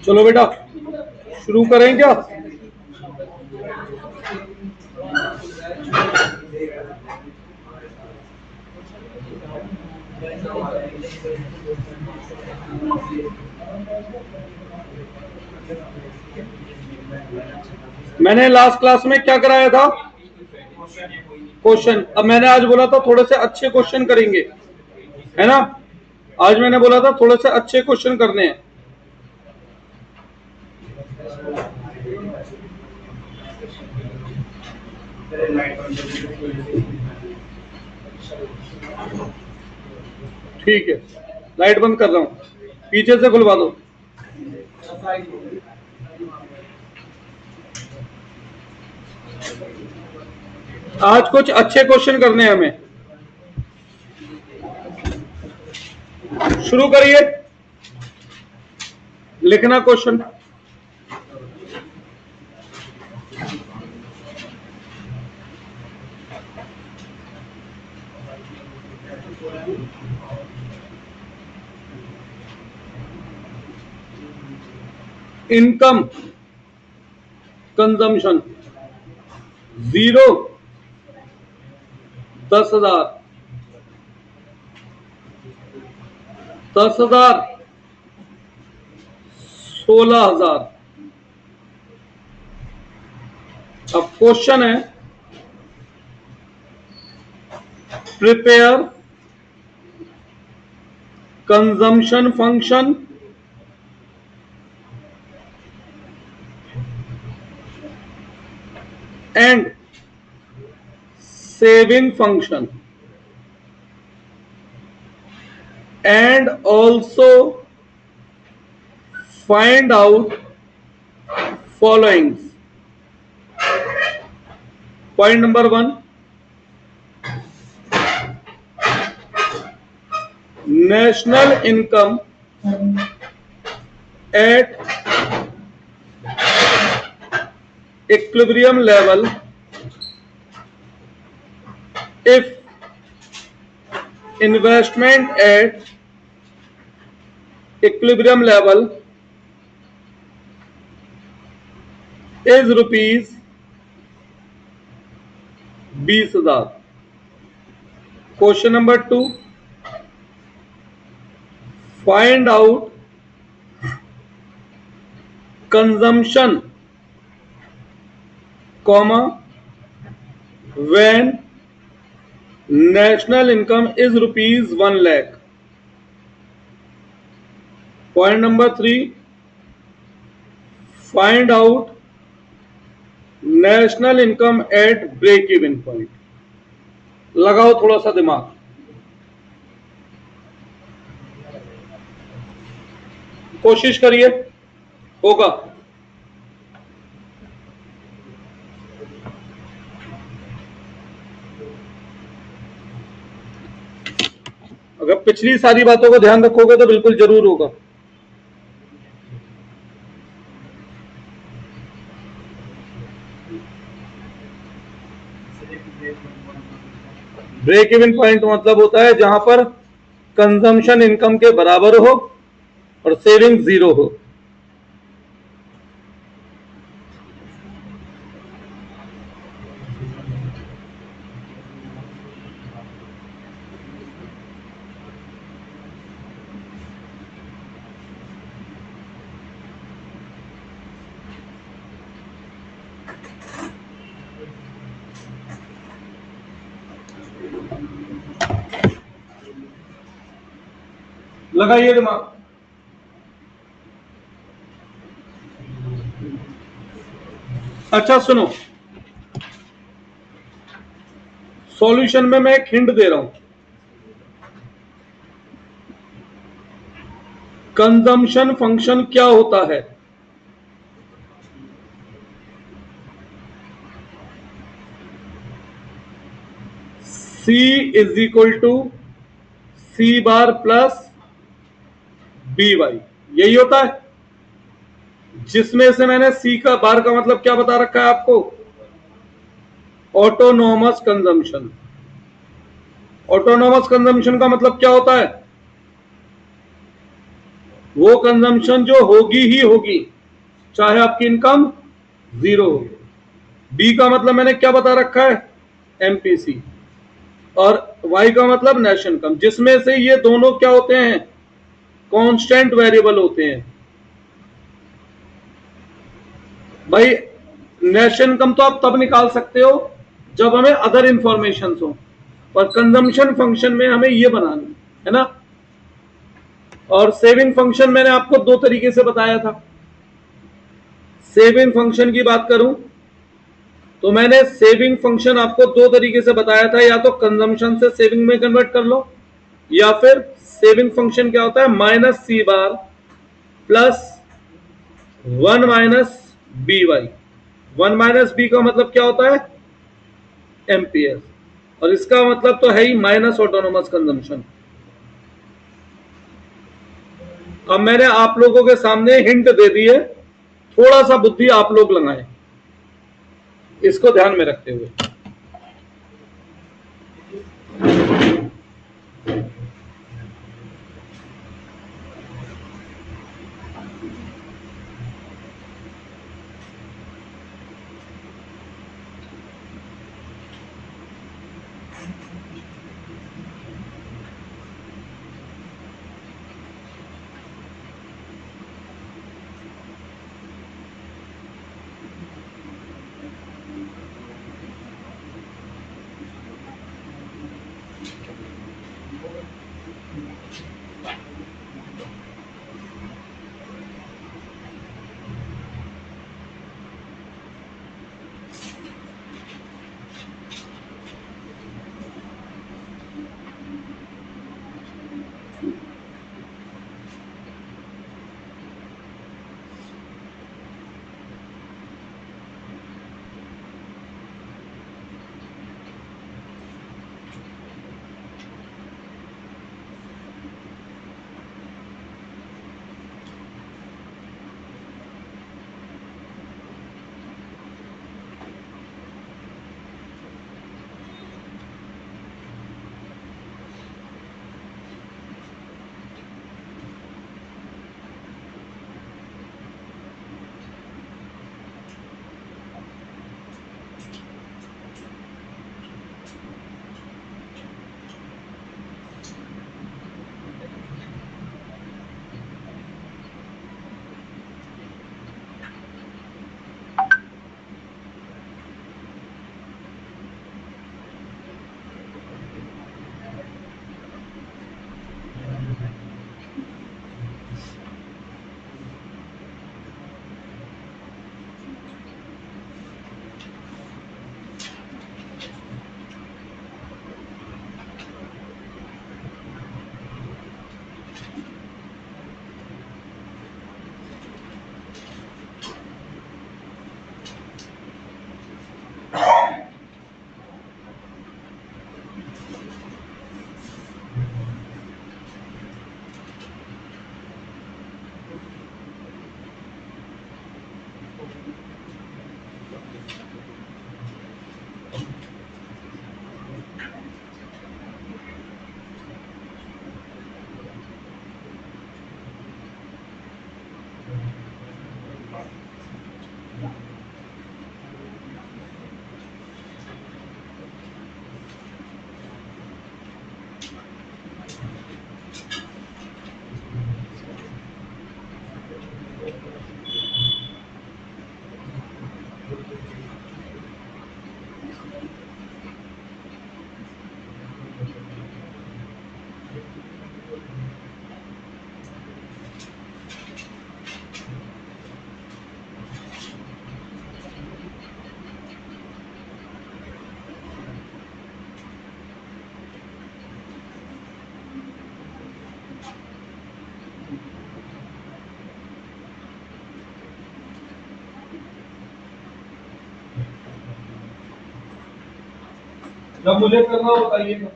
चलो बेटा शुरू करें क्या। मैंने लास्ट क्लास में क्या कराया था, क्वेश्चन। अब मैंने आज बोला था थोड़े से अच्छे क्वेश्चन करेंगे, है ना। आज मैंने बोला था थोड़े से अच्छे क्वेश्चन करने हैं। ठीक है, लाइट बंद कर रहा हूं, पीछे से खुलवा दो। आज कुछ अच्छे क्वेश्चन करने हैं हमें। शुरू करिए लिखना क्वेश्चन। Income consumption 0 10,000 10,000 16,000। अब क्वेश्चन है prepare consumption function and saving function and also find out followings. Point number 1, national income at equilibrium level if investment at equilibrium level is rupees 20,000. Question number 2, find out consumption, comma, when national income is rupees 1 lakh. Point number 3, find out national income at break even point. लगाओ थोड़ा सा दिमाग। कोशिश करिए, होगा। अगर पिछली सारी बातों को ध्यान रखोगे तो बिल्कुल जरूर होगा। ब्रेक इवन पॉइंट मतलब होता है जहां पर कंजम्पशन इनकम के बराबर हो और सेविंग 0 हो। लगाइए दिमाग। अच्छा सुनो, सॉल्यूशन में मैं एक हिंट दे रहा हूं। कंजम्पशन फंक्शन क्या होता है? C is equal to C bar plus B Y, यही होता है। जिसमें से मैंने सी का बार का मतलब क्या बता रखा है आपको, ऑटोनोमस कंजम्पशन। ऑटोनोमस कंजम्पशन का मतलब क्या होता है? वो कंजम्पशन जो होगी ही होगी, चाहे आपकी इनकम जीरो हो। बी का मतलब मैंने क्या बता रखा है, एमपीसी, और वाई का मतलब नेशनल इनकम, जिसमें से ये दोनों क्या होते हैं, कांस्टेंट वेरिएबल होते हैं। भाई नेशनल इनकम तो आप तब निकाल सकते हो जब हमें अदर इंफॉर्मेशन हो, पर कंजम्पशन फंक्शन में हमें ये बनानी है ना। और सेविंग फंक्शन मैंने आपको दो तरीके से बताया था। सेविंग फंक्शन की बात करूं तो मैंने सेविंग फंक्शन आपको दो तरीके से बताया था, या तो कंजम्पशन से सेविंग में कन्वर्ट कर लो, या फिर सेविंग फंक्शन क्या होता है, माइनस सी bar plus one minus B y. One minus b का मतलब क्या होता है, एम्पियर, और इसका मतलब तो है ही माइनस ऑटोनोमस कंजम्पशन। अब मैंने आप लोगों के सामने हिंट दे दी है, थोड़ा सा बुद्धि आप लोग लगाएं इसको ध्यान में रखते हुए। जब मुझे करना हो बताइएगा।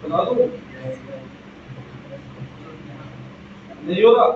बता दो, नहीं होगा।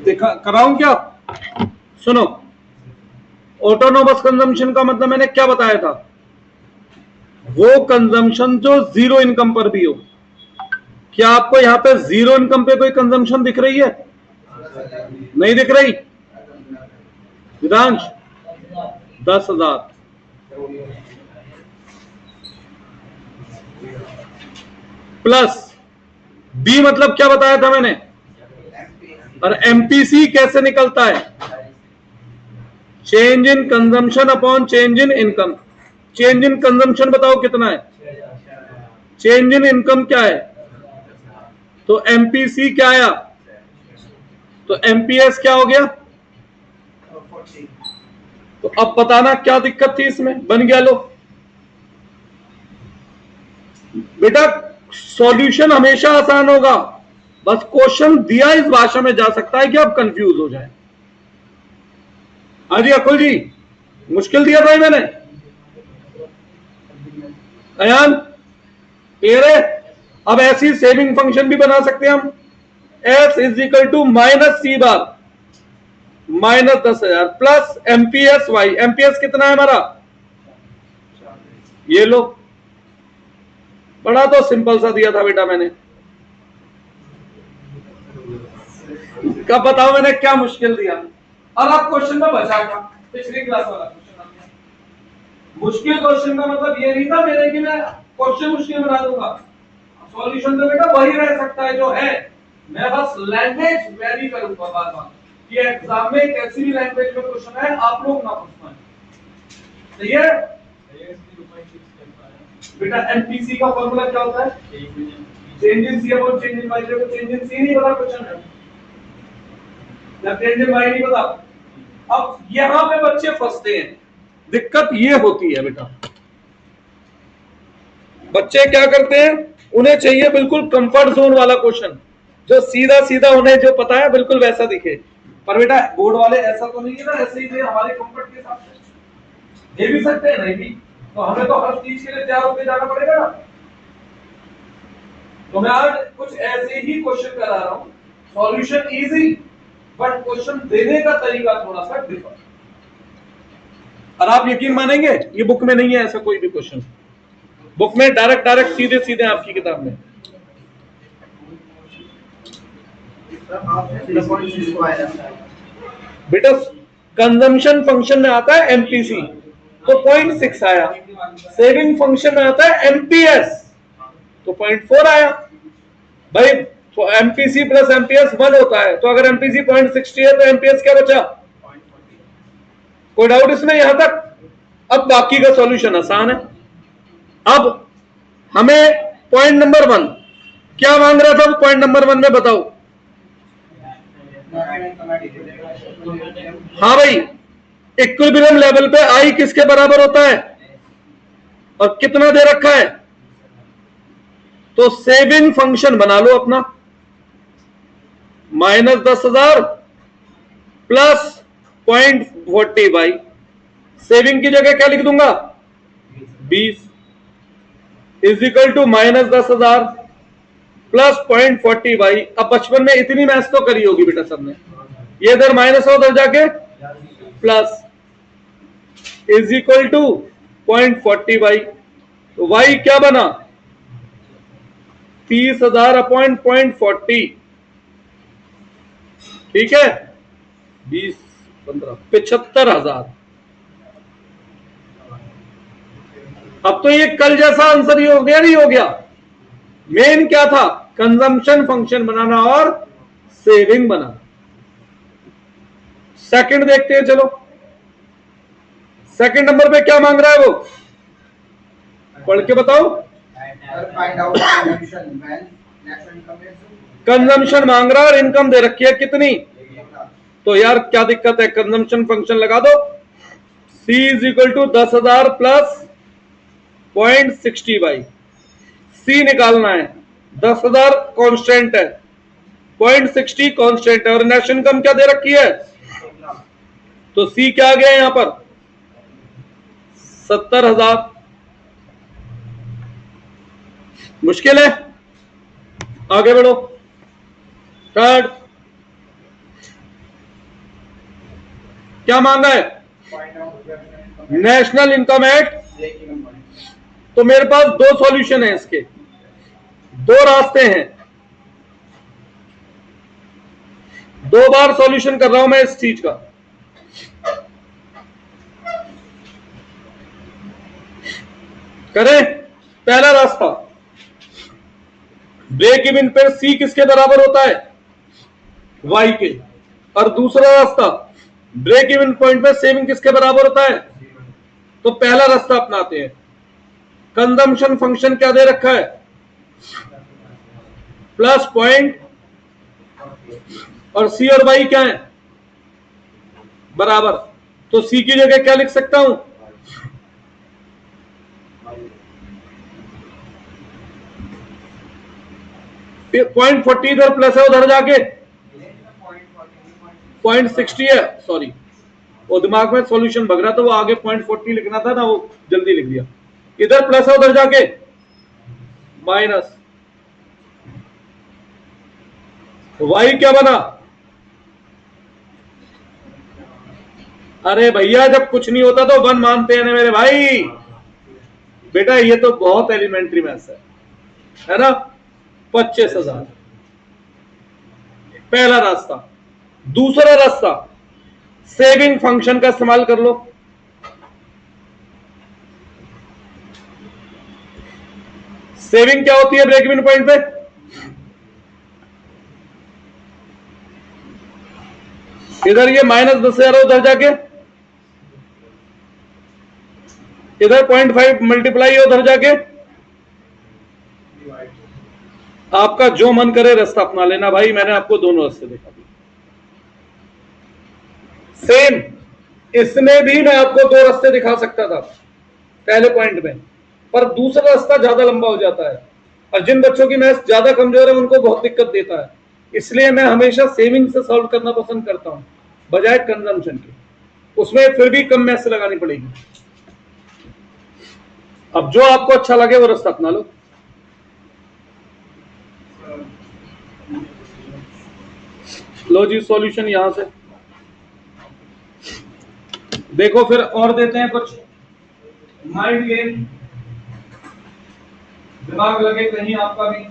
देखा कराऊं क्या? सुनो, ऑटोनोमस कंजम्पशन का मतलब मैंने क्या बताया था? वो कंजम्पशन जो जीरो इनकम पर भी हो। क्या आपको यहां पे जीरो इनकम पे कोई कंजम्पशन दिख रही है? नहीं दिख रही। विदांश 10,000 प्लस बी मतलब क्या बताया था मैंने? और एमपीसी कैसे निकलता है? Change in consumption upon change in income. Change in consumption बताओ कितना है? चेंज इन इनकम क्या है? तो एमपीसी क्या आया? तो एमपीएस क्या हो गया? तो अब बताना क्या दिक्कत थी इसमें? बन गया। लो बेटा, सॉल्यूशन हमेशा आसान होगा, बस क्वेश्चन दिया इस भाषा में जा सकता है कि आप कंफ्यूज हो जाए। हाँ जी अकुल जी, मुश्किल दिया था मैंने। अयान क्लियर है? अब ऐसी सेविंग फंक्शन भी बना सकते हैं हम। S is equal to minus C bar minus 10,000 plus MPS Y. MPS कितना है हमारा? ये लो, बड़ा तो सिंपल सा दिया था बेटा मैंने। कब बताओ मैंने क्या मुश्किल दिया? और आप क्वेश्चन में बचा था पिछली क्लास वाला क्वेश्चन। मुश्किल क्वेश्चन का मतलब ये नहीं था मेरे कि मैं क्वेश्चन मुश्किल बना दूंगा। सॉल्यूशन तो बेटा वही रह सकता है जो है, मैं बस लैंग्वेज वेरी करूंगा बार बार कि एग्जाम में कैसी भी लैंग्वेज में क्वेश्चन है आप लोग ना पूछ पाए। सही है बेटा? एमपीसी का फॉर्मूला क्या होता है? Change in C upon change in Y. देखो चेंज इन सी नहीं पता क्वेश्चन है, या चेंज इन वाई नहीं पता। अब यहां पे बच्चे फंसते हैं, दिक्कत ये होती है बेटा, बच्चे क्या करते हैं, उन्हें चाहिए बिल्कुल कंफर्ट जोन वाला क्वेश्चन, जो सीधा सीधा उन्हें जो पता है बिल्कुल वैसा दिखे। पर बेटा बोर्ड वाले ऐसा तो नहीं है ना, ऐसे ही दे हमारे कंफर्ट के हिसाब से दे भी सकते हैं, नहीं भी तो हमें तो हर चीज के लिए तैयार होकर जाना पड़ेगा ना। तो मैं आज कुछ ऐसे ही क्वेश्चन करा रहा हूं, सॉल्यूशन इजी बट क्वेश्चन देने का तरीका थोड़ा सा डिफरेंट। और आप यकीन मानेंगे ये बुक में नहीं है ऐसा कोई भी क्वेश्चन। बुक में डायरेक्ट सीधे सीधे आपकी किताब में। बेटा कंजम्पशन फंक्शन में आता है एमपीसी तो 0.6 आया, सेविंग फंक्शन में आता है एमपीएस तो 0.4 आया। भाई एमपीसी प्लस एमपीएस 1 होता है, तो अगर एमपीसी 0.60 है तो एमपीएस क्या बचा? कोई डाउट इसमें यहां तक? अब बाकी का सॉल्यूशन आसान है। अब हमें पॉइंट नंबर 1 क्या मांग रहा था? पॉइंट नंबर 1 में बताओ। हाँ भाई, इक्विलिब्रियम लेवल पे आई किसके बराबर होता है और कितना दे रखा है? तो सेविंग फंक्शन बना लो अपना। -10,000 प्लस 0.40 सेविंग की जगह क्या लिख दूंगा 20 इज इक्वल टू -10,000 प्लस 0.40 अब बचपन में इतनी मैथ्स तो करी होगी बेटा सबने। ये इधर माइनस हो उधर जाके प्लस इज इक्वल टू 0.40 तो y क्या बना 30,000 अपॉइंट 0.40 ठीक है 20 15 75,000। अब तो ये कल जैसा आंसर ही हो गया नहीं हो गया। मेन क्या था कंजम्पशन फंक्शन बनाना और सेविंग बनाना। सेकंड देखते हैं चलो सेकंड नंबर पे क्या मांग रहा है वो पढ़ के बताओ। कंजम्पशन मांग रहा है और इनकम दे रखी है कितनी तो यार क्या दिक्कत है कंजम्पशन फंक्शन लगा दो C is equal to 10,000 plus 0.60 C निकालना है 10,000 कांस्टेंट है 0.60 कांस्टेंट है और नेट इनकम क्या दे रखी है तो C क्या आ गया यहां पर 70,000। मुश्किल है आगे बढ़ो। थर्ड क्या मांगा है नेशनल इनकम एट तो मेरे पास दो सॉल्यूशन है इसके दो रास्ते हैं दो बार सॉल्यूशन कर रहा हूं मैं इस चीज का। करें पहला रास्ता ब्रेक इवन पर C किसके बराबर होता है Y के और दूसरा रास्ता ब्रेक इवन पॉइंट पे सेविंग किसके बराबर होता है तो पहला रास्ता अपनाते हैं। कंजम्पशन फंक्शन क्या दे रखा है प्लस पॉइंट और C और Y क्या है बराबर तो C की जगह क्या लिख सकता हूं 0.40 इधर प्लस है उधर जाके 0.60 है सॉरी वो दिमाग में सॉल्यूशन भग रहा था वो आगे 0.40 लिखना था ना वो जल्दी लिख दिया। इधर प्लस है उधर जाके माइनस y क्या बना अरे भैया जब कुछ नहीं होता तो 1 मानते हैं ना मेरे भाई बेटा ये तो बहुत एलिमेंट्री मैथ्स है ना 25,000 पहला रास्ता। दूसरा रास्ता सेविंग फंक्शन का इस्तेमाल कर लो सेविंग क्या होती है ब्रेक इवन पॉइंट पे इधर ये -10,000 उधर जाके इधर 0.5 मल्टीप्लाई है उधर जाके आपका जो मन करे रास्ता अपना लेना भाई मैंने आपको दोनों रास्ते दिखा दिए। सेम इसमें भी मैं आपको दो रास्ते दिखा सकता था पहले पॉइंट में पर दूसरा रास्ता ज्यादा लंबा हो जाता है और जिन बच्चों की मैथ्स ज्यादा कमजोर है उनको बहुत दिक्कत देता है इसलिए मैं हमेशा सेविंग से सॉल्व करना पसंद करता हूं बजाय कंजम्पशन के उसमें फिर भी कम मैथ्स लगानी पड़ेगी। अब जो आपको अच्छा लगे वो रास्ता अपना लो। लो जी सॉल्यूशन यहां से देखो फिर और देते हैं कुछ माइंड गेम दिमाग लगे कहीं आपका भी।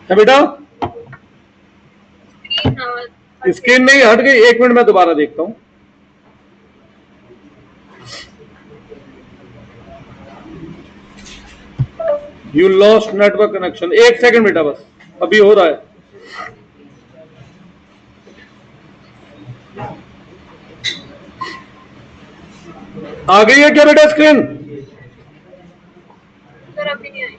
है बेटा स्क्रीन नहीं हट गई, 1 मिनट में दोबारा देखता हूं। You lost network connection, 1 second बेटा, बस अभी हो रहा है। आ गई है क्या बेटा स्क्रीन? सर अभी नहीं आई।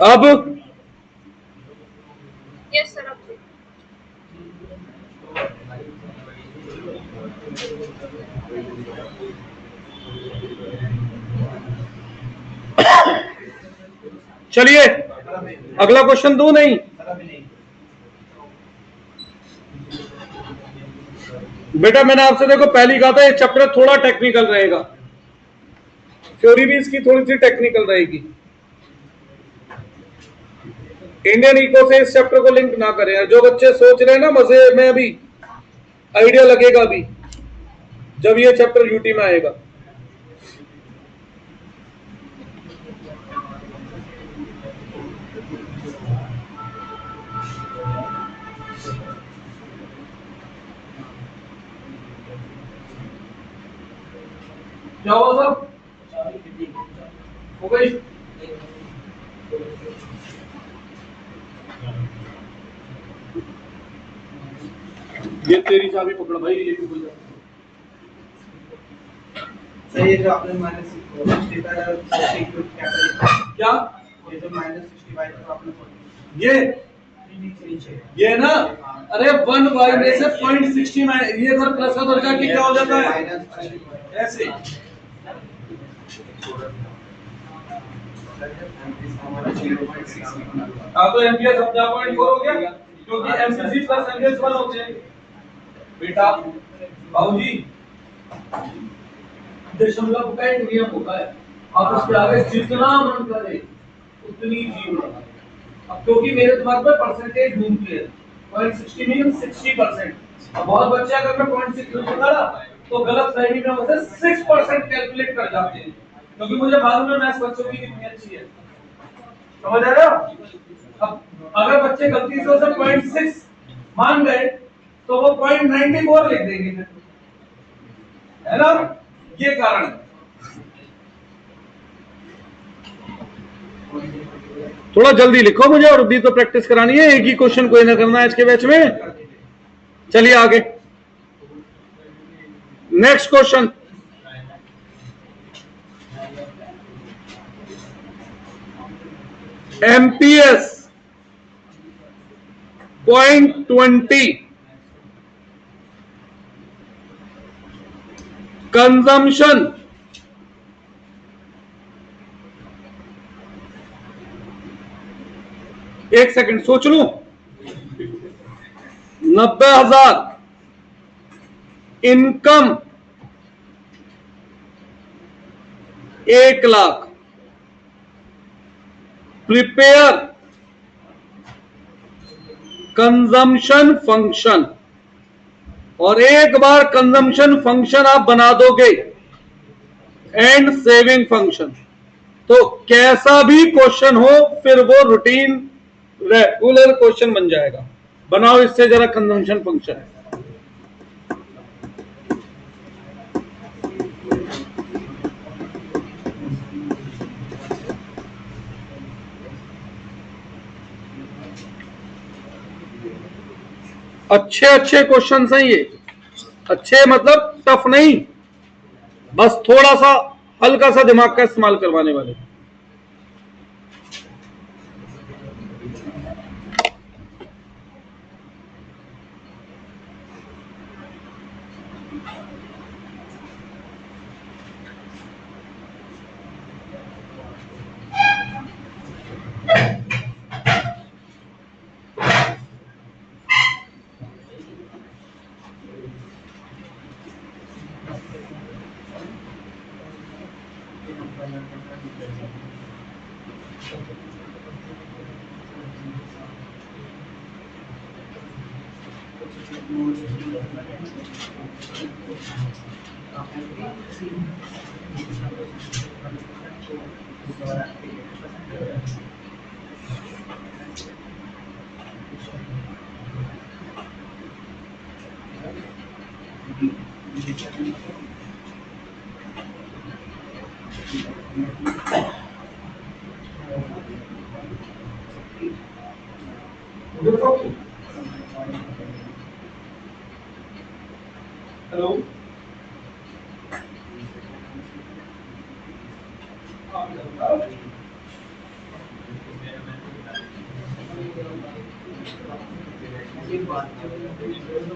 अब यस सर अब चलिए अगला क्वेश्चन दो। नहीं बेटा, मैंने आपसे देखो पहली कहा था ये चैप्टर थोड़ा टेक्निकल रहेगा, थ्योरी भी इसकी थोड़ी सी टेक्निकल रहेगी। इंडियन इको से इस चैप्टर को लिंक ना करें। जो बच्चे सोच रहे हैं ना मजे में, अभी आइडिया लगेगा अभी जब ये चैप्टर यूटी में आएगा। क्या हुआ सब? हो गई? ये तेरी चाबी पकड़ भाई, ये भी हो जाए। सर ये जो आपने -65 क्या ये जो -65 तो आपने ये नीचे ये ना, अरे 1y में से 0.60 ये इधर प्लस का दर्जा की क्या हो जाता है ऐसे। हाँ तो एमपीएस अपना 0.4 हो गया, क्योंकि एमसीसी प्लस एमपीएस 1 होते हैं बेटा। बाबूजी दशमलव का एक नियम होता है, आप उसके आगे जितना मन करे उतनी जीव लगाए। अब क्योंकि मेरे दिमाग में परसेंटेज घूमती है, 0.60 मीन 60%। अब बहुत बच्चे अगर मैं 0.6 बता रहा तो गलत फहमी में उसे 6% कैलकुलेट कर जाते हैं, क्योंकि मुझे मालूम है मैथ्स बच्चों की कितनी अच्छी है। समझ आ रहा है? अब अगर बच्चे गलती से उसे 0.6 मान गए तो वो 0.94 लिख देंगे, है ना? ये कारण है। थोड़ा जल्दी लिखो, मुझे और भी तो प्रैक्टिस करानी है, एक ही क्वेश्चन कोई ना करना है आज के बैच में। चलिए आगे, नेक्स्ट क्वेश्चन। एमपीएस 0.20 कंजम्पशन एक सेकंड सोच लूं, 90,000 इनकम 1,00,000, प्रिपेयर कंजम्पशन फंक्शन, और एक बार कंजम्पशन फंक्शन आप बना दोगे एंड सेविंग फंक्शन, तो कैसा भी क्वेश्चन हो फिर वो रूटीन रेगुलर क्वेश्चन बन जाएगा। बनाओ इससे जरा कंजम्पशन फंक्शन। अच्छे अच्छे क्वेश्चन हैं ये, अच्छे मतलब टफ नहीं, बस थोड़ा सा हल्का सा दिमाग का इस्तेमाल करवाने वाले। हेलो, एक बात तो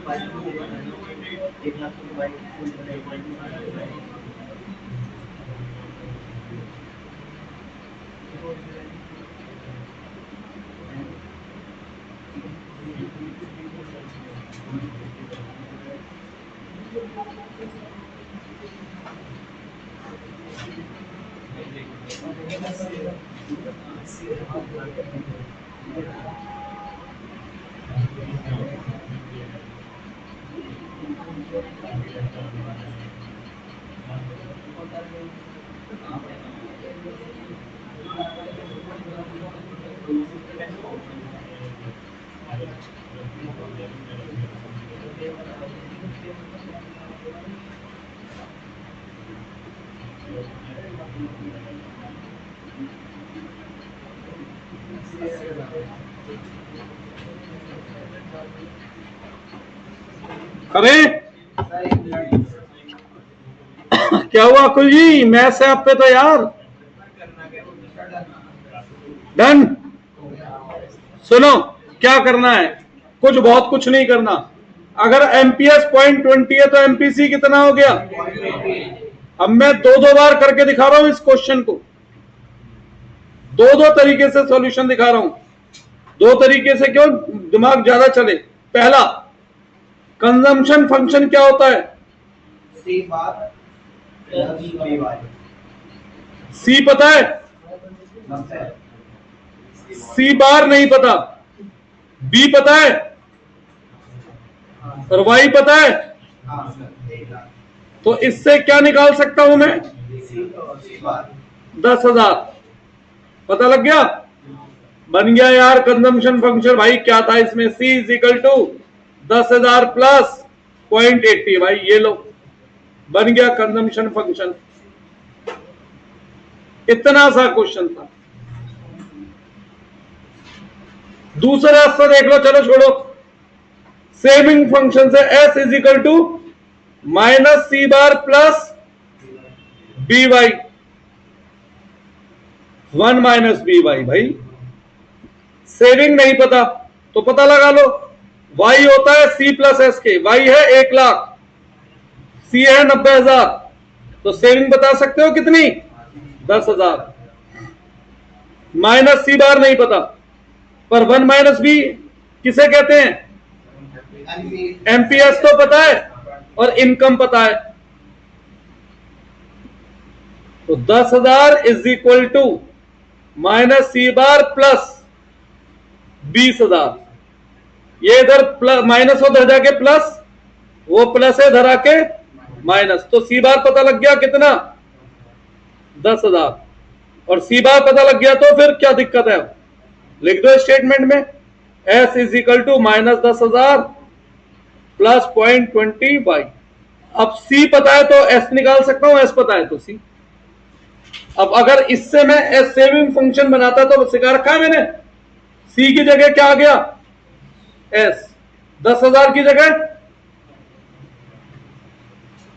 बाइक को दे देना, 1 लाख की बाइक फुल बनाई। अरे क्या हुआ अकुल जी, मैथ से आप पे तो यार डन। सुनो क्या करना है, कुछ बहुत कुछ नहीं करना। अगर एमपीएस 0.20 है तो एमपीसी कितना हो गया। अब मैं दो दो बार करके दिखा रहा हूं इस क्वेश्चन को, दो दो तरीके से सॉल्यूशन दिखा रहा हूं। दो तरीके से क्यों, दिमाग ज्यादा चले। पहला, कंजम्पशन फंक्शन क्या होता है। सी बार प्लस बी वाई। सी पता है, मस्त है। सी बार नहीं पता, बी पता है और वाई पता है। हाँ सर, 1 लाख। तो इससे क्या निकाल सकता हूं मैं, सी बार 10,000। पता लग गया, बन गया यार कंजम्पशन फंक्शन। भाई क्या था इसमें, C is equal to 10,000 plus 0.80। भाई ये लो, बन गया कंजम्पशन फंक्शन। इतना सा क्वेश्चन था। दूसरा रास्ता देख लो, चलो छोड़ो। सेविंग फंक्शन से S is equal to minus C bar plus B Y, 1 minus B Y. भाई सेविंग नहीं पता तो पता लगा लो, y होता है C प्लस एस के। y है 1,00,000, C है 90,000, तो सेविंग बता सकते हो कितनी, 10,000। माइनस सी बार नहीं पता, पर 1 माइनस बी किसे कहते हैं, एमपीएस तो पता है और इनकम पता है। तो 10,000 is equal to minus C bar plus 20,000। ये इधर प्लस माइनस हो, इधर जाके प्लस, वो प्लस है इधर आके माइनस। तो सी बार पता लग गया कितना, 10,000। और सी बार पता लग गया तो फिर क्या दिक्कत है, लिख दो स्टेटमेंट में, S is equal to minus 10,000 plus 0.20 Y. अब सी पता है तो एस निकाल सकता हूं, एस पता है तो सी। अब अगर इससे मैं एस सेविंग फंक्शन बनाता तो सिखा रखा है मैंने, सी की जगह क्या आ गया, एस। 10,000 की जगह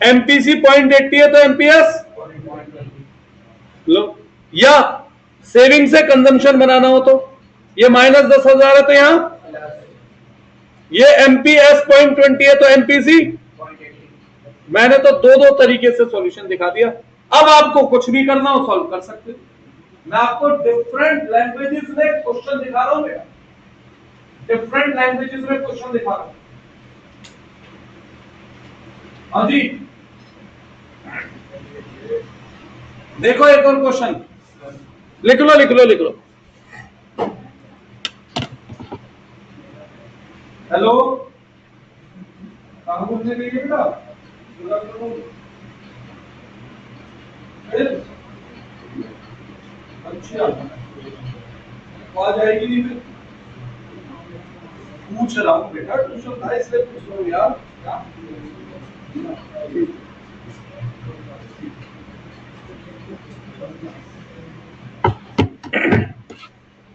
एमपीसी 0.80 है तो एमपीएस लो। या सेविंग से कंजम्पशन बनाना हो तो ये माइनस 10,000 है तो यहां ये एमपीएस 0.20 है तो एमपीसी। मैंने तो दो दो तरीके से सॉल्यूशन दिखा दिया। अब आपको कुछ भी करना हो सॉल्व कर सकते हो। मैं आपको डिफरेंट लैंग्वेजेस में क्वेश्चन दिखा रहा हूं बेटा, डिफरेंट लैंग्वेजेस में क्वेश्चन दिखा रहा हूं। हाँ जी, देखो एक और क्वेश्चन, लिख लो लिख लो लिख लो। हेलो, कहां घूमने गई बेटा, अच्छा आ जाएगी नहीं फिर पूछ रहा हूँ बेटा, ट्यूशन था इसलिए पूछ रहा हूँ यार।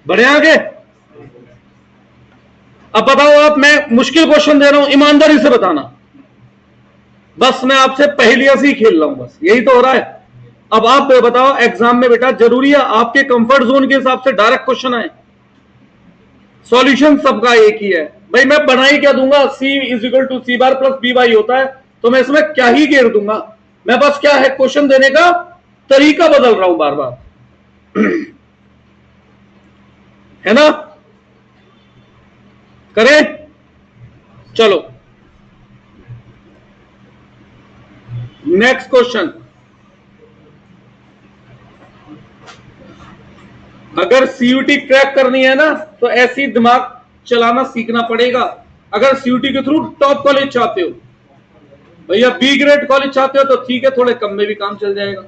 बढ़े आगे। अब बताओ आप, मैं मुश्किल क्वेश्चन दे रहा हूं, ईमानदारी से बताना। बस मैं आपसे पहेलियां सी खेल रहा हूं, बस यही तो हो रहा है। अब आप बताओ, एग्जाम में बेटा जरूरी है आपके कंफर्ट जोन के हिसाब से डायरेक्ट क्वेश्चन आए? सॉल्यूशन सबका एक ही है भाई। मैं बनाई क्या दूंगा, c is equal to C bar plus B y होता है, तो मैं इसमें क्या ही घेर दूंगा। मैं बस क्या है, क्वेश्चन देने का तरीका बदल रहा हूं बार बार, है ना? करें, चलो नेक्स्ट क्वेश्चन। अगर सीयूटी क्रैक करनी है ना, तो ऐसी दिमाग चलाना सीखना पड़ेगा। अगर सीयूटी के थ्रू टॉप कॉलेज चाहते हो, भैया बी ग्रेड कॉलेज चाहते हो, तो ठीक है, थोड़े कम में भी काम चल जाएगा।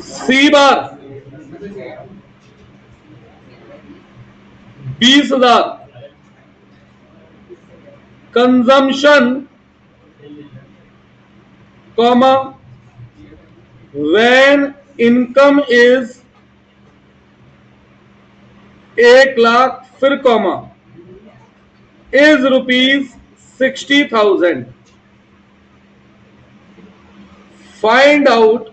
C bar 20,000 consumption comma when income is 1,00,000 फिर comma is ₹60,000। Find out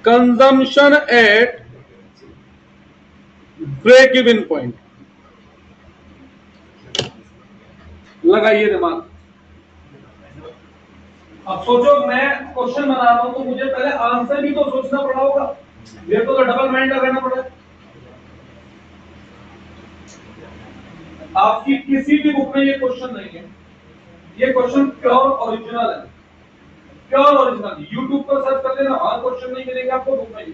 consumption at break even point. लगाइए दिमाग। अब सोचो, मैं क्वेश्चन बना रहा हूं तो मुझे पहले आंसर भी तो सोचना पड़ा होगा, मेरे को तो डबल माइंड लगाना पड़ा। आपकी किसी भी बुक में ये क्वेश्चन नहीं है, ये क्वेश्चन प्योर ओरिजिनल है, प्योर ओरिजिनल। यूट्यूब पर सर्च कर लेना, वहां क्वेश्चन नहीं मिलेंगे आपको बुक में।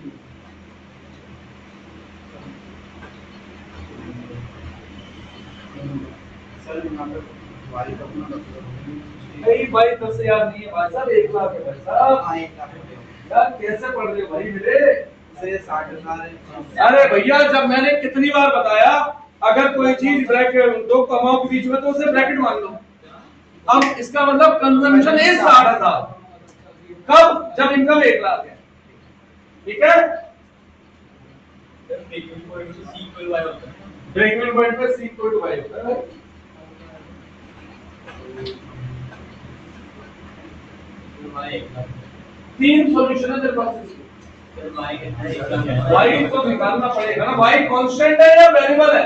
भाई 10,000 नहीं है भाई साहब, 1,00,000 है भाई साहब। यार कैसे पढ़ रहे हो भाई मेरे? 60,000। अरे भैया, जब मैंने कितनी बार बताया, अगर कोई चीज ब्रैकेट दो कमाओ के बीच में, तो उसे ब्रैकेट मान लो। अब इसका मतलब कंजम्पशन है 60,000, कब? जब इनकम 1,00,000 है, ठीक है? ब्रेक इवन पॉइंट पे सी इक्वल टू वाई होता है। तीन सॉल्यूशन है तेरे पास, वाई तो निकालना पड़ेगा ना। वाई कांस्टेंट है या वेरिएबल है?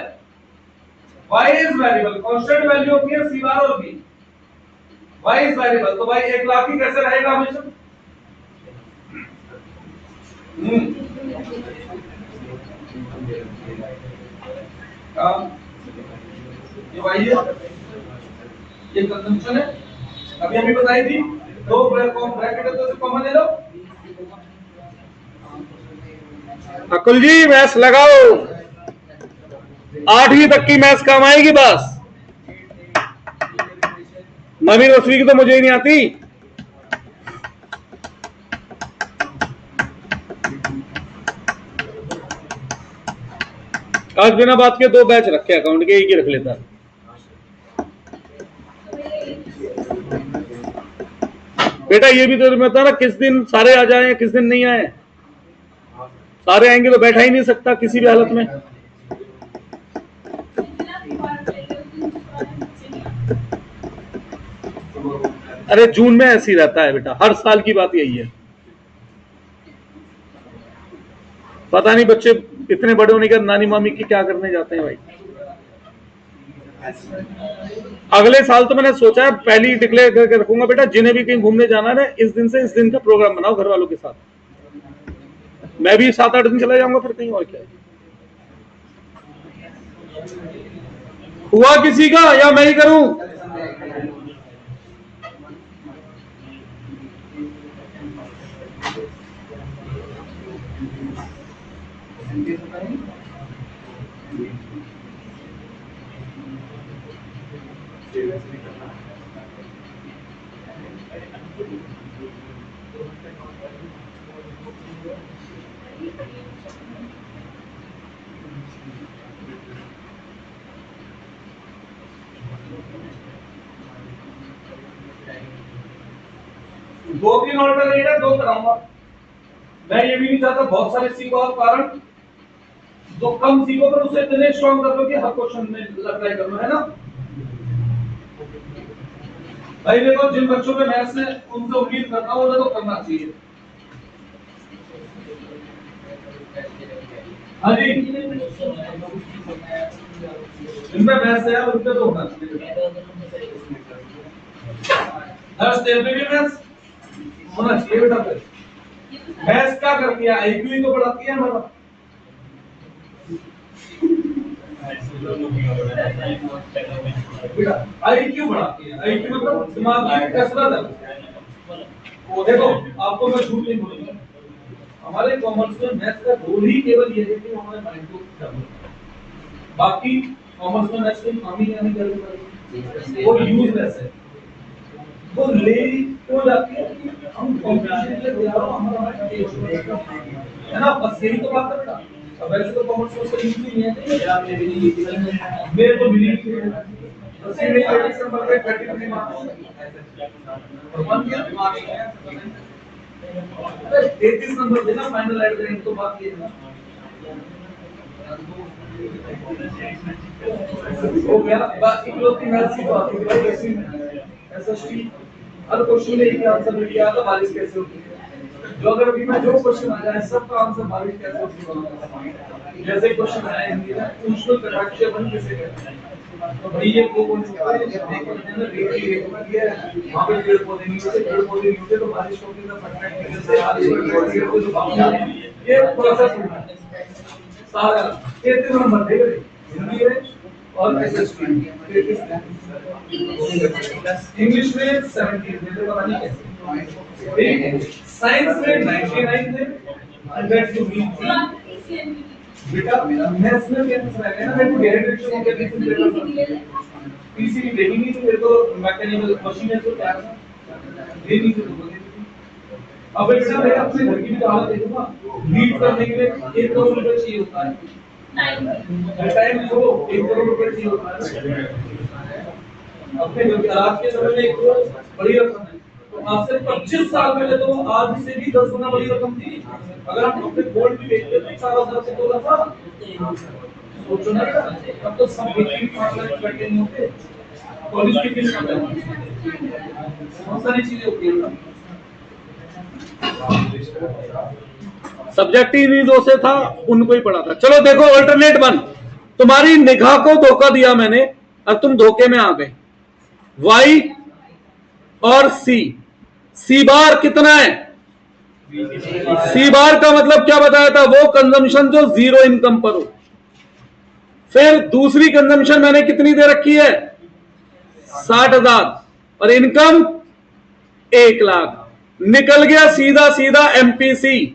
Y is variable, constant value होती है सी बार और बी। वाई इज वेरिएबल, तो भाई 1,00,000 ही कैसे रहेगा हमेशा? ये वाई है, ये कंजम्पशन है, अभी हमें बताई थी। दो ब्रैकेट है तो इसे कॉमन ले लो। अकुल जी मैथ्स लगाओ, 8वीं तक की मैथ्स काम आएगी बस। 9वीं 10वीं की तो मुझे ही नहीं आती। आज बिना बात के 2 बैच रखे अकाउंट के, एक ही रख लेता। बेटा ये भी तो बता ना, किस दिन सारे आ जाए किस दिन नहीं आए। सारे आएंगे तो बैठा ही नहीं सकता किसी भी हालत में। अरे जून में ऐसे ही रहता है बेटा, हर साल की बात यही है। पता नहीं बच्चे इतने बड़े होने के नानी मामी की क्या करने जाते हैं भाई। अगले साल तो मैंने सोचा है पहले ही डिक्लेयर करके रखूंगा, बेटा जिन्हें भी कहीं घूमने जाना है, इस दिन से इस दिन का प्रोग्राम बनाओ घर वालों के साथ। मैं भी 7-8 दिन चला जाऊंगा फिर कहीं, और क्या। हुआ किसी का या मैं ही करूं? दो तीन ऑल्टरनेट है, दो कराऊंगा। मैं ये भी नहीं चाहता बहुत सारे सीखो आप, कारण जो कम सीखो पर उसे इतने स्ट्रॉन्ग कर लो कि हर क्वेश्चन में अप्लाई कर लो, है ना भाई। देखो जिन बच्चों पे मैथ्स है उनसे उम्मीद करता हूँ उन्हें तो करना चाहिए। हाँ जी, जिनमें मैथ्स है उनपे तो होना चाहिए। हर स्टेज पे भी मैथ्स होना चाहिए बेटा। फिर मैथ्स क्या करती है, आईक्यू ही तो बढ़ाती है हमारा। आईक्यू बढ़ाती है, आईक्यू मतलब दिमाग की कसरत है। वो देखो आपको मैं झूठ नहीं बोलूंगा, हमारे कॉमर्स में मैथ्स का गोल ही केवल ये है कि हमारे माइंड को डेवलप। बाकी कॉमर्स में मैथ्स कोई काम ही नहीं करता, वो यूजलेस है। वो ले तो जाती है कि हम कॉम्पिटिशन के लिए तैयार हो, हमारा माइंड तेज है ना, बस यही तो बात है बेटा। अब वैसे तो कॉमर्स में उसका यूज ही नहीं है यार, मेरे तो बिलीव नहीं है। अस्सी में 30 नंबर पे 33 मार्क्स और 1 के मार्क्स है। 33 नंबर देना फाइनल एड करेंगे तो बात ये है ना, हो गया बाकी इकलौती मैथ्स की बात है भाई। ऐसी एसएसटी हर क्वेश्चन में एक आंसर मिल गया तो बारिश कैसे होती है। जो अगर अभी मैं जो क्वेश्चन आ जाए सबका आंसर बारिश कैसे होती है। जैसे क्वेश्चन आया हिंदी में उष्ण कटाक्ष बन कैसे कहते हैं, तो भाई ये को कौन सा है, देखो ना रेत होती है वहां पे पेड़ पौधे नहीं होते, पेड़ पौधे नहीं होते तो बारिश होती है, परफेक्ट से बारिश होती है तो बारिश। ये प्रोसेस होता है सारा। 33 नंबर दे रहे हिंदी में और एसएसटी 33 इंग्लिश में 17 थे, पता नहीं कैसे। साइंस में 99 थे, 100 टू मीट बेटा। मैथ्स में कैसे रह गया ना, मेरे को डायरेक्शन के बीच में पेपर पीसीबी देखी नहीं तो मेरे को मैकेनिकल मशीन है तो क्या दे नहीं तो। अब बेटा मैं अपने घर की भी हालत देखूंगा, लीड करने के लिए 1 करोड़ रुपए चाहिए होता है, टाइम को 1 करोड़ रुपए चाहिए होता है। अपने आज के समय में 1 करोड़ बड़ी रकम है, तो आज से 25 साल पहले तो आज से भी 10 गुना बड़ी रकम थी। अगर हम अपने गोल्ड भी बेचते तो 4,000 से 2 लाख था। सोचो ना तब तो सब 5 लाख बैठे नहीं होते, कॉलेज की फीस कम है, बहुत सारी चीजें होती है। सब्जेक्ट ही नहीं दो से था, उनको ही पढ़ा था। चलो देखो अल्टरनेट 1, तुम्हारी निगाह को धोखा दिया मैंने और तुम धोखे में आ गए। Y और सी बार कितना है, सी बार का मतलब क्या बताया था, वो कंजम्पशन जो 0 इनकम पर हो। फिर दूसरी कंजम्पशन मैंने कितनी दे रखी है 60,000 और इनकम 1 लाख। निकल गया सीधा सीधा MPC,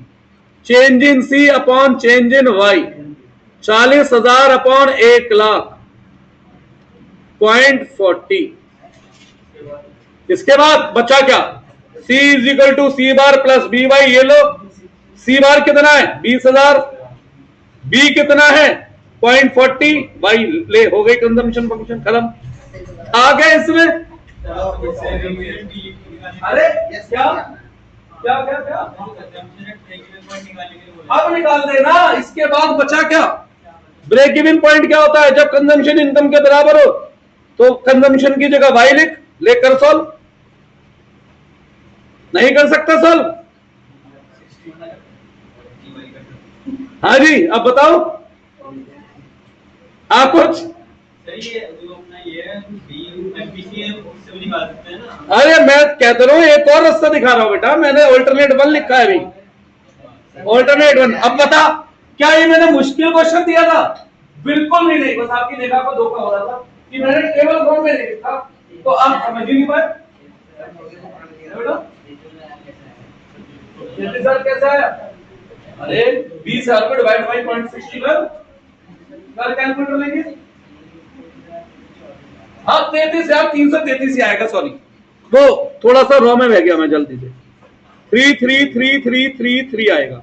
change in C upon change in Y, 40,000 upon 1 lakh 0.40। इसके बाद बचा क्या, C is equal to C bar plus B Y. ये लो सी बार कितना है 20,000, बी कितना है 0.40, वाई ले हो गई कंजम्पशन फंक्शन खत्म। आ गए इसमें, अरे क्या क्या क्या क्या अब निकाल देना। इसके बाद बचा क्या, ब्रेक इवन पॉइंट क्या होता है, जब कंजम्पशन इनकम के बराबर हो तो कंजम्पशन की जगह वाई लिख, लेकर सॉल्व। नहीं कर सकता सॉल्व, हाँ जी अब बताओ आप कुछ। अरे मैं कहता रहा हूँ एक और रास्ता दिखा रहा हूँ बेटा, मैंने ऑल्टरनेट 1 लिखा है अभी, ऑल्टरनेट 1। अब बता क्या ये मैंने मुश्किल क्वेश्चन दिया था, बिल्कुल भी नहीं, बस आपकी निगाह को धोखा हो रहा था कि मैंने टेबल फॉर्म में लिखा तो आप समझ ही नहीं पाए बेटा। रिजल्ट कैसा है, अरे 20,000 को डिवाइड बाय 0.60 कर कैलकुलेटर लेंगे। हाँ 33,333 ही आएगा, सॉरी वो थोड़ा सा रॉ में बह गया मैं जल्दी से। 3 आएगा।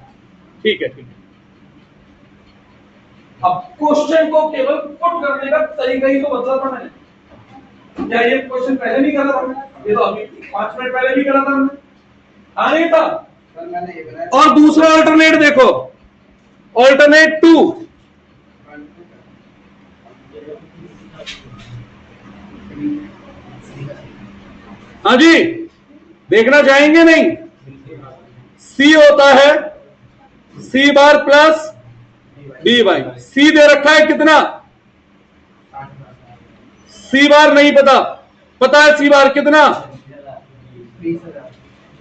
ठीक है, ठीक है। अब क्वेश्चन को केवल पुट करने का तरीका ही तो बदला था मैंने। क्या ये क्वेश्चन पहले नहीं करा था मैंने? ये तो अभी 5 मिनट पहले भी करा था मैंने। हाँ नहीं था? और दूसरा अल्टरनेट देखो, अल्टरनेट 2। हाँ जी, देखना चाहेंगे नहीं? सी होता है सी बार प्लस बी वाई। सी दे रखा है कितना? सी बार नहीं पता, पता है सी बार कितना?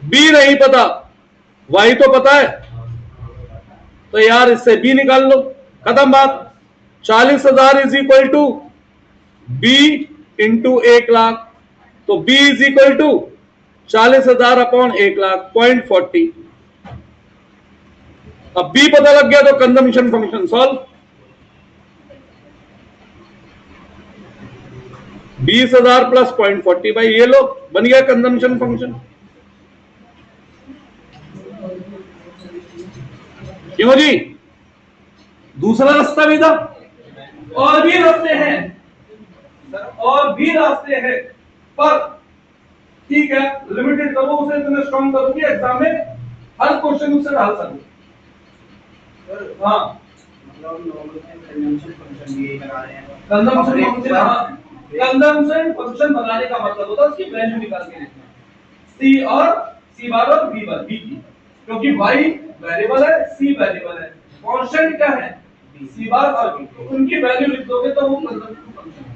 बी नहीं पता, वाई तो पता है। तो यार इससे बी निकाल लो, खत्म बात। 40,000 is equal to B into 1,00,000। तो B is equal to 40,000 upon 1,00,000, 0.40। अब बी पता लग गया तो कंजम्पशन फंक्शन सॉल्व। 20,000 प्लस 0.40 भाई, ये लो बन गया कंजम्पशन फंक्शन। क्यों जी? दूसरा रास्ता भी था, और भी रास्ते हैं, और भी रास्ते हैं, पर ठीक है लिमिटेड करो उसे, इतना स्ट्रॉन्ग करो कि एग्जाम में हर क्वेश्चन उससे डाल सको। हाँ, कंजम्पशन फंक्शन बनाने का मतलब होता है उसकी वैल्यू निकाल के लिखना, सी और सी बार और बी बार, बी की, क्योंकि वाई वेरिएबल है, सी वेरिएबल है, कांस्टेंट क्या है? सी बार और बी। तो उनकी वैल्यू लिख दोगे तो वो कंजम्पशन फंक्शन है।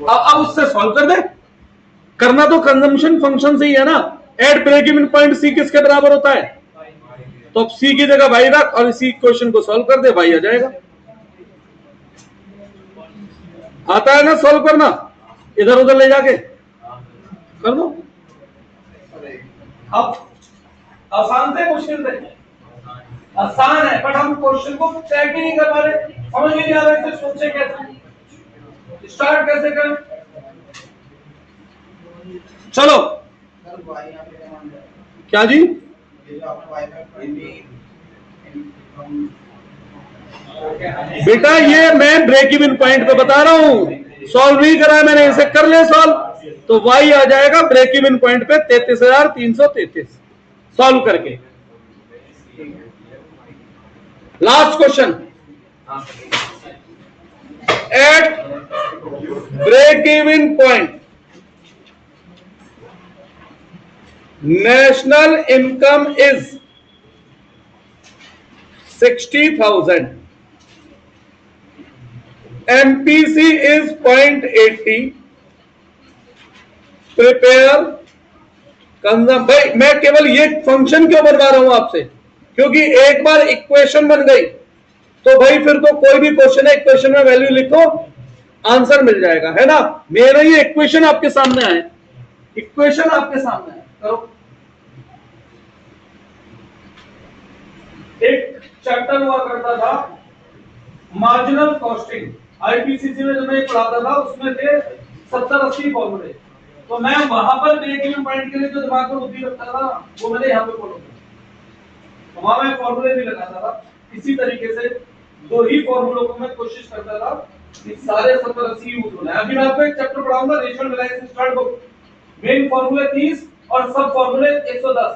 अब उससे सॉल्व कर दे। करना तो कंजम्पशन फंक्शन से ही है ना। At break even point C किसके बराबर होता है? तो अब सी की जगह वाई रख और इसी क्वेश्चन को सॉल्व कर दे, वाई आ जाएगा। आता है ना सॉल्व करना? इधर उधर ले जाके कर दो। अब आसान से मुश्किल से? आसान है, बट हम क्वेश्चन को चेक ही नहीं कर पा रहे, समझ ही नहीं आ रहा है सोचे कैसे, स्टार्ट कैसे करें। चलो क्या जी? बेटा ये मैं ब्रेक इवन पॉइंट पे बता रहा हूं, सॉल्व नहीं करा है मैंने, इसे कर ले सॉल्व। तो वाई आ जाएगा ब्रेक इवन पॉइंट पे 33,333 सॉल्व करके। Last question, at break even point national income is 60,000, MPC is 0.80, prepare consumption. भाई मैं केवल ये फंक्शन क्यों बनवा रहा हूं आपसे? क्योंकि एक बार इक्वेशन बन गई तो भाई फिर तो कोई भी क्वेश्चन है, इक्वेशन में वैल्यू लिखो, आंसर मिल जाएगा, है ना। मेरा ये इक्वेशन आपके सामने आए, इक्वेशन आपके सामने है, करो। एक चैप्टर हुआ करता था मार्जिनल कॉस्टिंग, आईपीसीसी में जब मैं पढ़ाता था उसमें थे 70-80 फॉर्मूले। तो मैं वहां पर ब्रेक इवन पॉइंट के लिए जो दिमाग में बुद्धि रखता था वो मैंने यहाँ पे फॉलो किया। वहां मैं फॉर्मूले भी लगाता था, इसी तरीके से 2 ही फॉर्मूलों को मैं कोशिश करता था कि सारे 70-80 यूज होना है। अभी मैं आपको एक चैप्टर पढ़ाऊंगा, ratio analysis start book, main फॉर्मूले 30 और सब फॉर्मूले 110,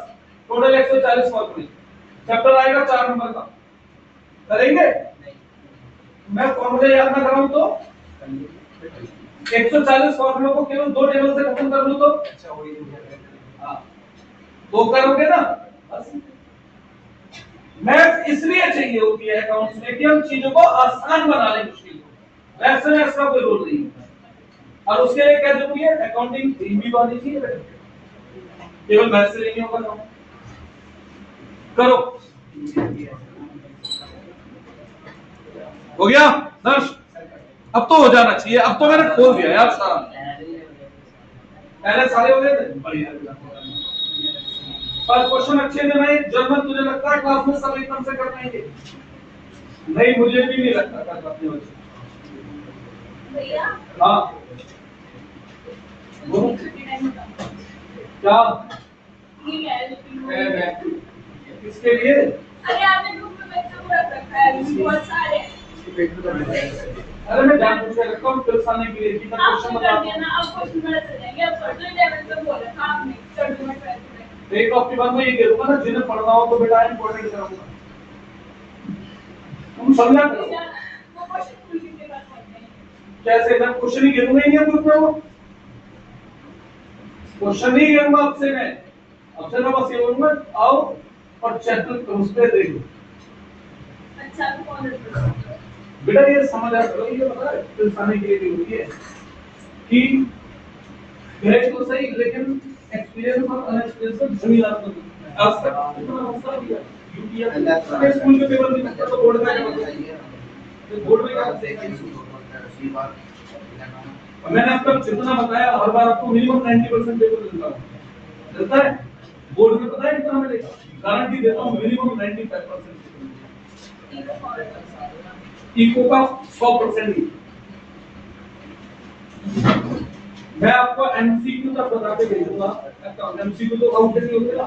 टोटल 140 फॉर्मूले। चैप्टर आएगा 4 नंबर का, करेंगे? मैं फॉर्मूले याद ना कराऊं तो 140 फॉर्मूलों को केवल 2 टेबल से खत्म कर लूं तो अच्छा वही हां तो करोगे ना। बस मैथ इसलिए चाहिए होती है अकाउंट्स में कि हम चीजों को आसान बना लें मुश्किल को, वैसे में इसका कोई रोल नहीं है। और उसके लिए क्या जरूरी है? अकाउंटिंग भी आनी चाहिए, केवल मैथ से नहीं होगा। करो, हो गया दर्श? अब तो हो जाना चाहिए, अब तो मैंने खोल दिया यार सारा, पहले सारे हो गए थे। बढ़िया, पर क्वेश्चन अच्छे थे भाई। जर्मन तुझे लगता है क्लास में सब एकदम से कर पाएंगे? नहीं, मुझे भी नहीं लगता कर पाते बच्चे। भैया हाँ क्या? ठीक है किसके लिए? अरे आपने ग्रुप में बच्चों को रख रखा है बहुत सारे अरे मैं जानबूझ के रखा हूँ दर्शाने के लिए कि मैं क्वेश्चन आपने बता कर दिया ना अब क्वेश्चन बता चलेंगे अब पढ़ लो 11 तक बोला था आपने चढ़ दूंगा 12 में एक आपकी बात में ये कह दूंगा ना जिन्हें पढ़ना हो तो बेटा इंपॉर्टेंट कराऊंगा तुम समझा करो। वो क्वेश्चन पूछ के बाद पढ़ते हैं कैसे? मैं क्वेश्चन ही गिरूंगा ही नहीं ग्रुप में, वो क्वेश्चन ही गिरूंगा आपसे मैं बस ये बोलूंगा आओ और चैप्टर उस पे देखो। अच्छा तो कौन है बेटा ये समझ आ करो, ये पता है दर्शाने के लिए भी होती है कि गए तो सही लेकिन एक्सपीरियंस और अनएक्सपीरियंस में जमीन आसमान है। आज तक इतना मसला दिया यूपीएस स्कूल के पेपर नहीं करता तो बोर्ड में क्या करता है? बोर्ड में क्या करता है? मैंने आपको जितना बताया हर बार आपको मिनिमम 90% पेपर मिलता है, मिलता है बोर्ड में पता है कितना मिलेगा? गारंटी देता हूँ मिनिमम 95% इको का 100% ही। मैं आपको एमसीक्यू तक बता के भेजूंगा। एमसीक्यू तो आउट नहीं होते ना,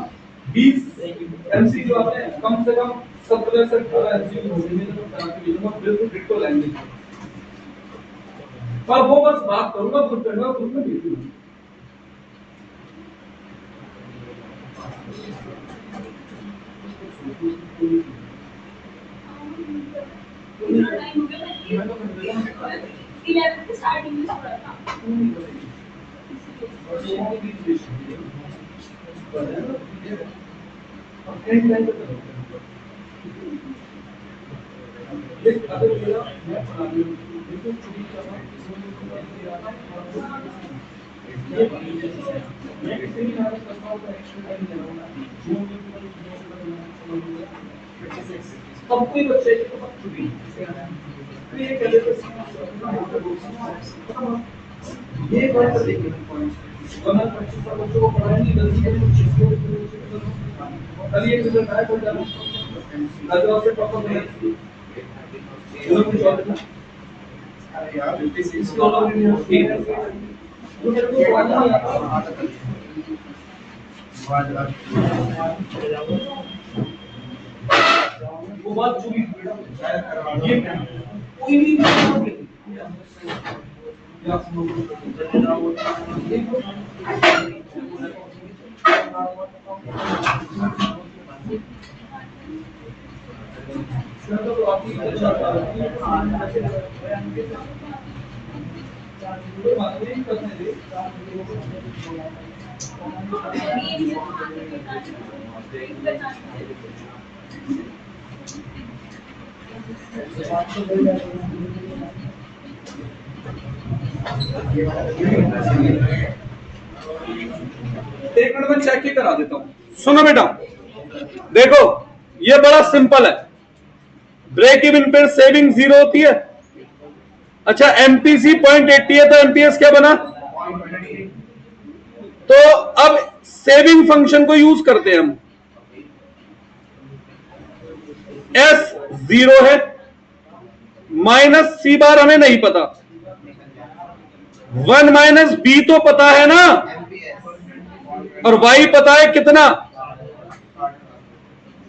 20 एमसीक्यू आते हैं कम से कम 17 से 18 एमसीक्यू होंगे, मैं तो बता के भेजूंगा बिल्कुल डिट्टो लैंग्वेज। पर वो बस बात करूंगा ग्रुप में भेजूंगा। स्टार्टिंग में पढ़ा था सब कोई बच्चे को छुट्टी ये कह देते ये बात देखिए वरना बच्चों को पढ़ाएंगे गलती करेंगे कल ये रिजल्ट आया तो जाना नजरों से पापा नहीं चलो कुछ और ना अरे यार इसको और नहीं ठीक है तो मेरे को पढ़ना है वो बात चुकी ये कोई भी एक मिनट में चेक ही करा देता हूं। सुनो बेटा देखो ये बड़ा सिंपल है, ब्रेक इवन पे सेविंग 0 होती है। अच्छा एमपीसी 0.80 है तो एमपीएस क्या बना? तो अब सेविंग फंक्शन को यूज करते हैं हम। एस 0 है माइनस सी बार हमें नहीं पता, 1 माइनस बी तो पता है ना, और वाई पता है कितना,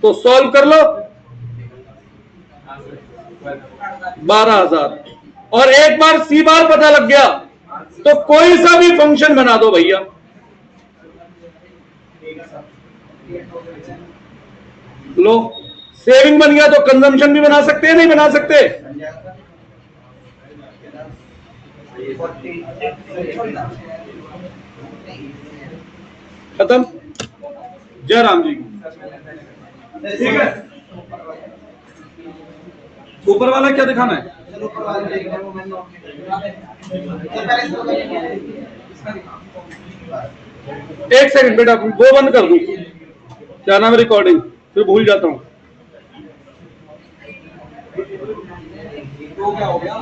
तो सॉल्व कर लो 12,000। और एक बार सी बार पता लग गया तो कोई सा भी फंक्शन बना दो भैया। लो सेविंग बन गया तो कंजम्पशन भी बना सकते हैं, नहीं बना सकते? खत्म। जय राम जी। ठीक है ऊपर वाला क्या दिखाना है? एक सेकंड बेटा वो बंद कर दूं, क्या नाम है रिकॉर्डिंग, फिर भूल जाता हूं। क्या हो गया?